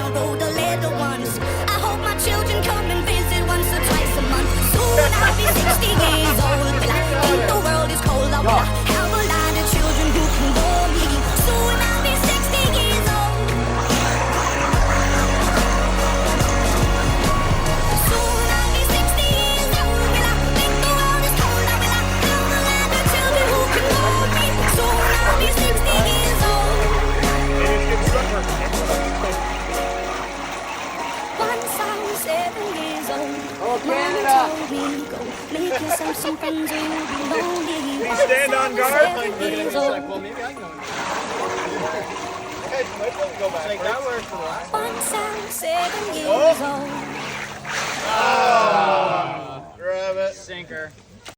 I roll the little ones. I hope my children come and visit once or twice a month. Soon I'll be 60 years old. Will I think the world is cold? Or will I have a lot of children who can bore me? Soon I'll be 60 years old. Soon I'll be 60 years old. Will I think the world is cold? Or will I have a lot of children who can bore me? Soon I'll be 60 years old. Once I was 7 years old. Mama told me, go make yourself some friends or you'll be lonely. You stand on guard? Like, well, maybe I can go. Go back. Like that worked for the last one. Once I was 7 years old. Grab it. Sinker.